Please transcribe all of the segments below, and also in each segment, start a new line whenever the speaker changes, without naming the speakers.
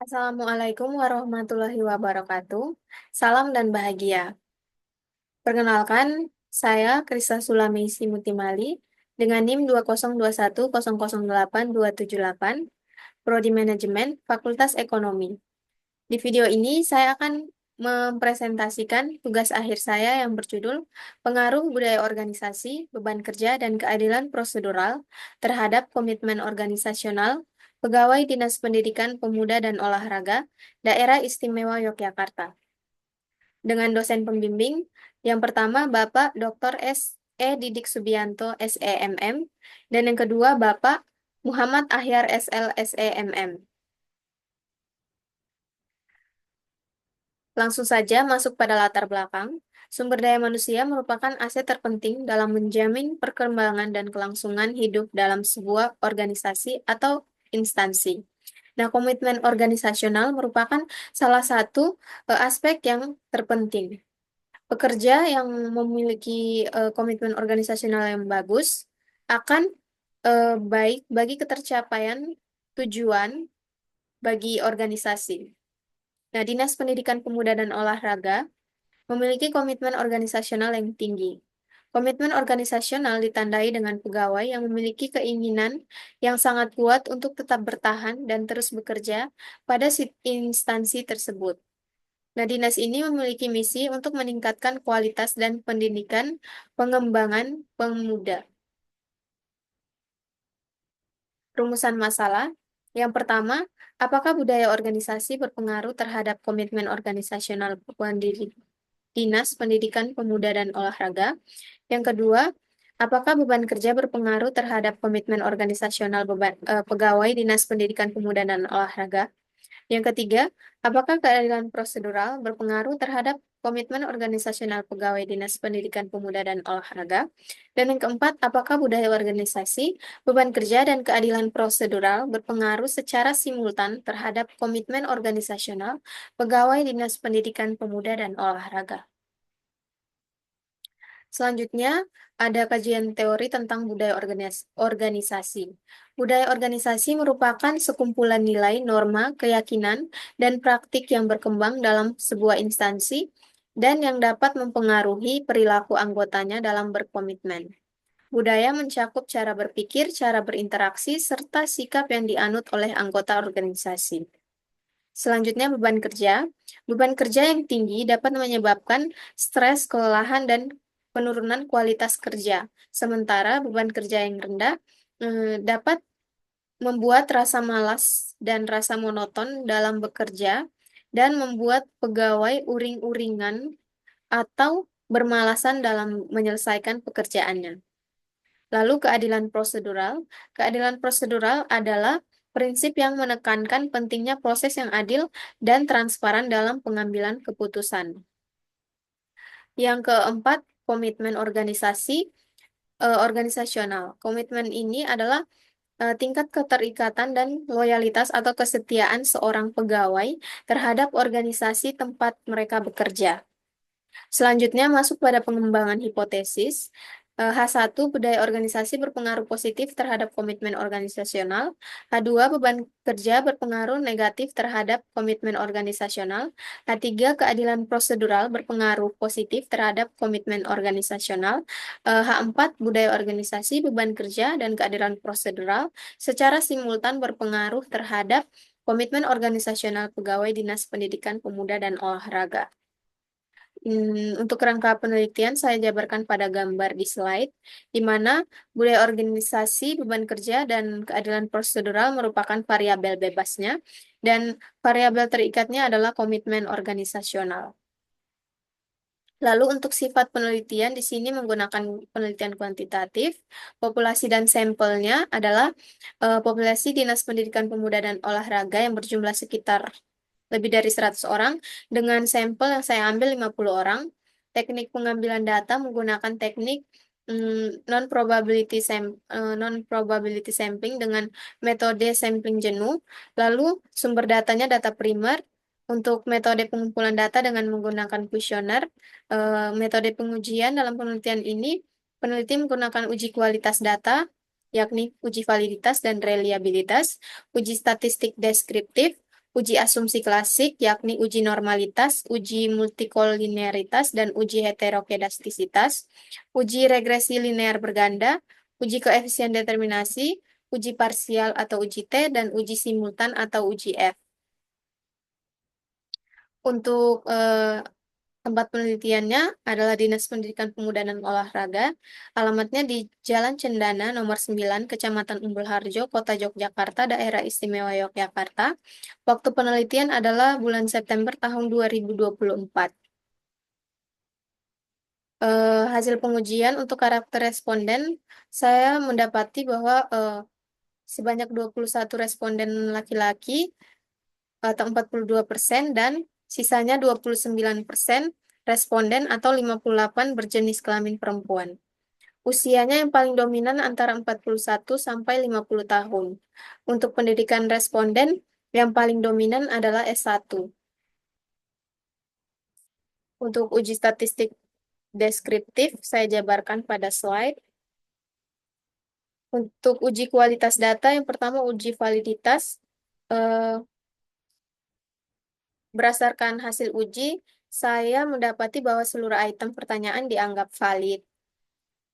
Assalamualaikum warahmatullahi wabarakatuh. Salam dan bahagia. Perkenalkan, saya Krista Sulameisi Mutimali dengan NIM 202100828, Prodi Manajemen, Fakultas Ekonomi. Di video ini saya akan mempresentasikan tugas akhir saya yang berjudul Pengaruh Budaya Organisasi, Beban Kerja, dan Keadilan Prosedural terhadap Komitmen Organisasional Pegawai Dinas Pendidikan Pemuda dan Olahraga Daerah Istimewa Yogyakarta. Dengan dosen pembimbing, yang pertama Bapak Dr. S.E. Didik Subianto, SEMM, dan yang kedua Bapak Muhammad Ahyar SL, SEMM. Langsung saja masuk pada latar belakang. Sumber daya manusia merupakan aset terpenting dalam menjamin perkembangan dan kelangsungan hidup dalam sebuah organisasi atau instansi. Nah, komitmen organisasional merupakan salah satu aspek yang terpenting. Pekerja yang memiliki komitmen organisasional yang bagus akan baik bagi ketercapaian tujuan bagi organisasi. Nah, Dinas Pendidikan Pemuda dan Olahraga memiliki komitmen organisasional yang tinggi. Komitmen organisasional ditandai dengan pegawai yang memiliki keinginan yang sangat kuat untuk tetap bertahan dan terus bekerja pada instansi tersebut. Nah, dinas ini memiliki misi untuk meningkatkan kualitas dan pendidikan pengembangan pemuda. Rumusan masalah. Yang pertama, apakah budaya organisasi berpengaruh terhadap komitmen organisasional Dinas Pendidikan Pemuda dan Olahraga? Yang kedua, apakah beban kerja berpengaruh terhadap komitmen organisasional pegawai Dinas Pendidikan Pemuda dan Olahraga? Yang ketiga, apakah keadilan prosedural berpengaruh terhadap komitmen organisasional pegawai Dinas Pendidikan Pemuda dan Olahraga? Dan yang keempat, apakah budaya organisasi, beban kerja, dan keadilan prosedural berpengaruh secara simultan terhadap komitmen organisasional pegawai Dinas Pendidikan Pemuda dan Olahraga? Selanjutnya, ada kajian teori tentang budaya organisasi. Budaya organisasi merupakan sekumpulan nilai, norma, keyakinan, dan praktik yang berkembang dalam sebuah instansi dan yang dapat mempengaruhi perilaku anggotanya dalam berkomitmen. Budaya mencakup cara berpikir, cara berinteraksi, serta sikap yang dianut oleh anggota organisasi. Selanjutnya, beban kerja. Beban kerja yang tinggi dapat menyebabkan stres, kelelahan, dan penurunan kualitas kerja. Sementara beban kerja yang rendah dapat membuat rasa malas dan rasa monoton dalam bekerja dan membuat pegawai uring-uringan atau bermalasan dalam menyelesaikan pekerjaannya. Lalu keadilan prosedural. Keadilan prosedural adalah prinsip yang menekankan pentingnya proses yang adil dan transparan dalam pengambilan keputusan. Yang keempat, komitmen organisasional. Komitmen ini adalah tingkat keterikatan dan loyalitas atau kesetiaan seorang pegawai terhadap organisasi tempat mereka bekerja. Selanjutnya masuk pada pengembangan hipotesis. H1, budaya organisasi berpengaruh positif terhadap komitmen organisasional. H2, beban kerja berpengaruh negatif terhadap komitmen organisasional. H3, keadilan prosedural berpengaruh positif terhadap komitmen organisasional. H4, budaya organisasi, beban kerja, dan keadilan prosedural secara simultan berpengaruh terhadap komitmen organisasional pegawai Dinas Pendidikan Pemuda dan Olahraga. Untuk rangka penelitian, saya jabarkan pada gambar di slide, di mana budaya organisasi, beban kerja, dan keadilan prosedural merupakan variabel bebasnya, dan variabel terikatnya adalah komitmen organisasional. Lalu untuk sifat penelitian, di sini menggunakan penelitian kuantitatif, populasi dan sampelnya adalah populasi Dinas Pendidikan Pemuda dan Olahraga yang berjumlah sekitar lebih dari 100 orang, dengan sampel yang saya ambil 50 orang. Teknik pengambilan data menggunakan teknik non-probability sampling dengan metode sampling jenuh. Lalu sumber datanya data primer. Untuk metode pengumpulan data dengan menggunakan kuesioner, metode pengujian dalam penelitian ini, peneliti menggunakan uji kualitas data, yakni uji validitas dan reliabilitas, uji statistik deskriptif, uji asumsi klasik, yakni uji normalitas, uji multikolinearitas, dan uji heterokedastisitas, uji regresi linear berganda, uji koefisien determinasi, uji parsial atau uji T, dan uji simultan atau uji F. Untuk tempat penelitiannya adalah Dinas Pendidikan Pemuda dan Olahraga. Alamatnya di Jalan Cendana nomor 9, Kecamatan Umbul Harjo, Kota Yogyakarta, Daerah Istimewa Yogyakarta. Waktu penelitian adalah bulan September tahun 2024. Hasil pengujian untuk karakter responden, saya mendapati bahwa sebanyak 21 responden laki-laki atau 42% dan sisanya 29% responden atau 58 berjenis kelamin perempuan. Usianya yang paling dominan antara 41 sampai 50 tahun. Untuk pendidikan responden, yang paling dominan adalah S1. Untuk uji statistik deskriptif, saya jabarkan pada slide. Untuk uji kualitas data, yang pertama uji validitas. Berdasarkan hasil uji, saya mendapati bahwa seluruh item pertanyaan dianggap valid.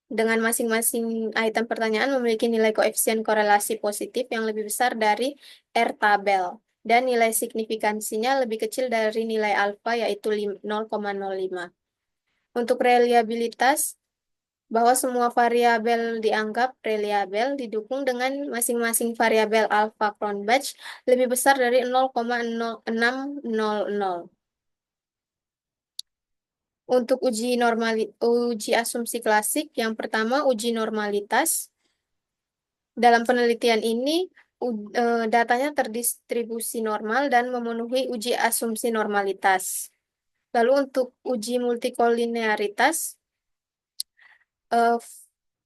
Dengan masing-masing item pertanyaan memiliki nilai koefisien korelasi positif yang lebih besar dari R tabel. Dan nilai signifikansinya lebih kecil dari nilai alfa, yaitu 0,05. Untuk reliabilitas, bahwa semua variabel dianggap reliabel didukung dengan masing-masing variabel alpha Cronbach lebih besar dari 0,0600. Untuk uji asumsi klasik, yang pertama uji normalitas. Dalam penelitian ini, datanya terdistribusi normal dan memenuhi uji asumsi normalitas. Lalu untuk uji multikolinearitas,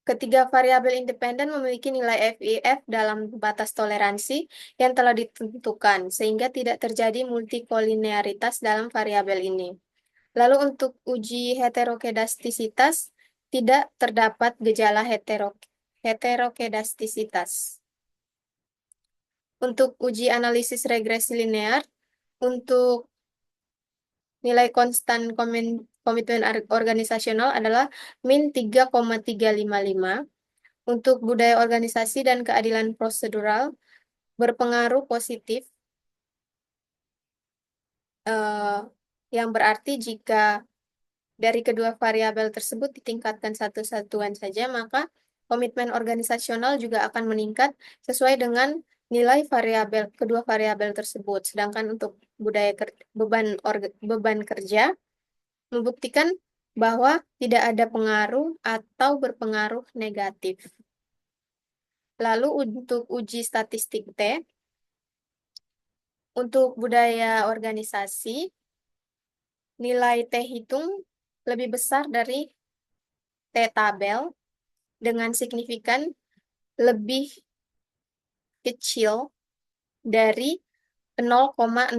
ketiga variabel independen memiliki nilai FIF dalam batas toleransi yang telah ditentukan, sehingga tidak terjadi multikolinearitas dalam variabel ini. Lalu untuk uji heterokedastisitas, tidak terdapat gejala heterokedastisitas. Untuk uji analisis regresi linear, untuk nilai konstan komitmen organisasional adalah min 3,355. Untuk budaya organisasi dan keadilan prosedural, berpengaruh positif, yang berarti jika dari kedua variabel tersebut ditingkatkan satu satuan saja, maka komitmen organisasional juga akan meningkat sesuai dengan nilai kedua variabel tersebut. Sedangkan untuk budaya beban kerja membuktikan bahwa tidak ada pengaruh atau berpengaruh negatif. Lalu untuk uji statistik T, untuk budaya organisasi, nilai T hitung lebih besar dari T tabel dengan signifikan lebih kecil dari 0,05.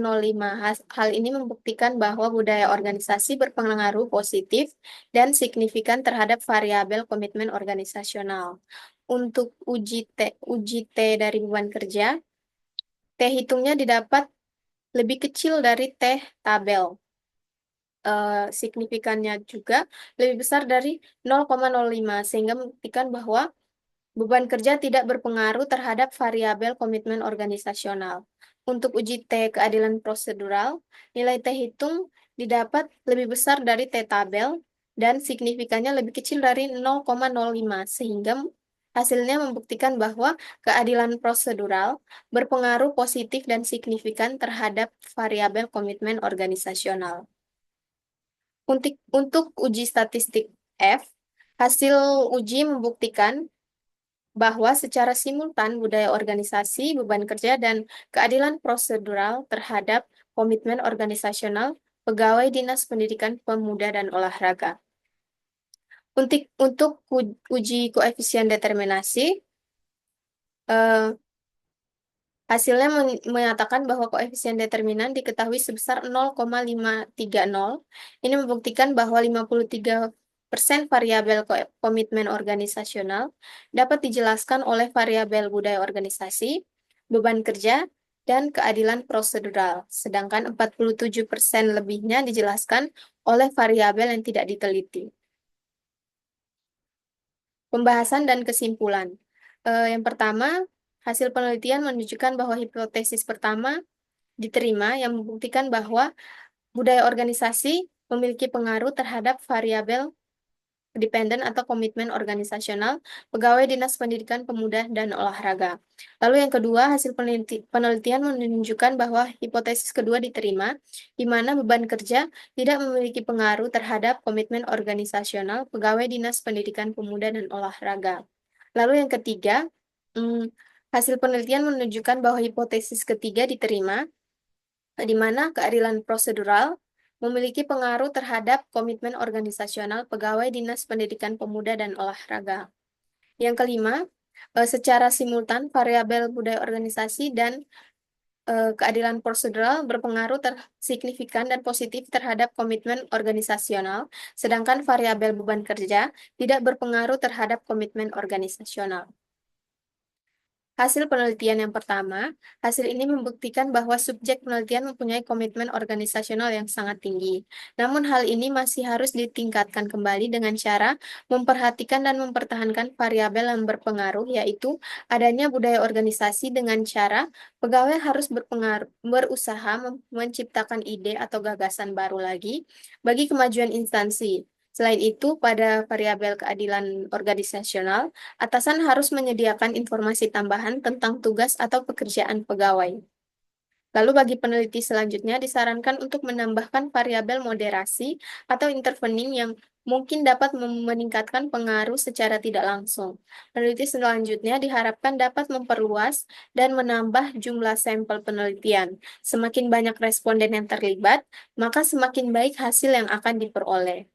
Hal ini membuktikan bahwa budaya organisasi berpengaruh positif dan signifikan terhadap variabel komitmen organisasional. Untuk uji T dari beban kerja, T hitungnya didapat lebih kecil dari T tabel. Signifikannya juga lebih besar dari 0,05, sehingga membuktikan bahwa beban kerja tidak berpengaruh terhadap variabel komitmen organisasional. Untuk uji T keadilan prosedural, nilai T hitung didapat lebih besar dari T tabel dan signifikannya lebih kecil dari 0,05, sehingga hasilnya membuktikan bahwa keadilan prosedural berpengaruh positif dan signifikan terhadap variabel komitmen organisasional. Untuk uji statistik F, hasil uji membuktikan bahwa secara simultan budaya organisasi, beban kerja, dan keadilan prosedural terhadap komitmen organisasional pegawai Dinas Pendidikan Pemuda dan Olahraga. Untuk uji koefisien determinasi, hasilnya menyatakan bahwa koefisien determinan diketahui sebesar 0,530. Ini membuktikan bahwa 53% variabel komitmen organisasional dapat dijelaskan oleh variabel budaya organisasi, beban kerja, dan keadilan prosedural, sedangkan 47% lebihnya dijelaskan oleh variabel yang tidak diteliti. Pembahasan dan kesimpulan. Yang pertama, hasil penelitian menunjukkan bahwa hipotesis pertama diterima yang membuktikan bahwa budaya organisasi memiliki pengaruh terhadap variabel dependen atau komitmen organisasional pegawai Dinas Pendidikan Pemuda dan Olahraga. Lalu yang kedua, hasil penelitian menunjukkan bahwa hipotesis kedua diterima, di mana beban kerja tidak memiliki pengaruh terhadap komitmen organisasional pegawai Dinas Pendidikan Pemuda dan Olahraga. Lalu yang ketiga, hasil penelitian menunjukkan bahwa hipotesis ketiga diterima, di mana keadilan prosedural memiliki pengaruh terhadap komitmen organisasional pegawai Dinas Pendidikan Pemuda dan Olahraga. Yang kelima, secara simultan variabel budaya organisasi dan keadilan prosedural berpengaruh signifikan dan positif terhadap komitmen organisasional, sedangkan variabel beban kerja tidak berpengaruh terhadap komitmen organisasional. Hasil penelitian yang pertama, hasil ini membuktikan bahwa subjek penelitian mempunyai komitmen organisasional yang sangat tinggi. Namun hal ini masih harus ditingkatkan kembali dengan cara memperhatikan dan mempertahankan variabel yang berpengaruh, yaitu adanya budaya organisasi dengan cara pegawai harus berusaha menciptakan ide atau gagasan baru lagi bagi kemajuan instansi. Selain itu, pada variabel keadilan organisasional, atasan harus menyediakan informasi tambahan tentang tugas atau pekerjaan pegawai. Lalu bagi peneliti selanjutnya disarankan untuk menambahkan variabel moderasi atau intervening yang mungkin dapat meningkatkan pengaruh secara tidak langsung. Peneliti selanjutnya diharapkan dapat memperluas dan menambah jumlah sampel penelitian. Semakin banyak responden yang terlibat, maka semakin baik hasil yang akan diperoleh.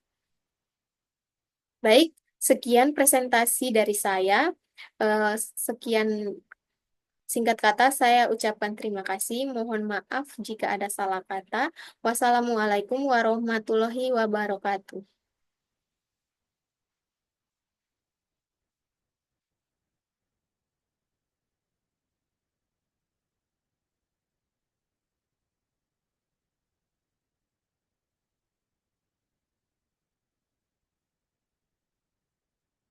Baik, sekian presentasi dari saya. Sekian singkat kata, saya ucapkan terima kasih. Mohon maaf jika ada salah kata. Wassalamualaikum warahmatullahi wabarakatuh.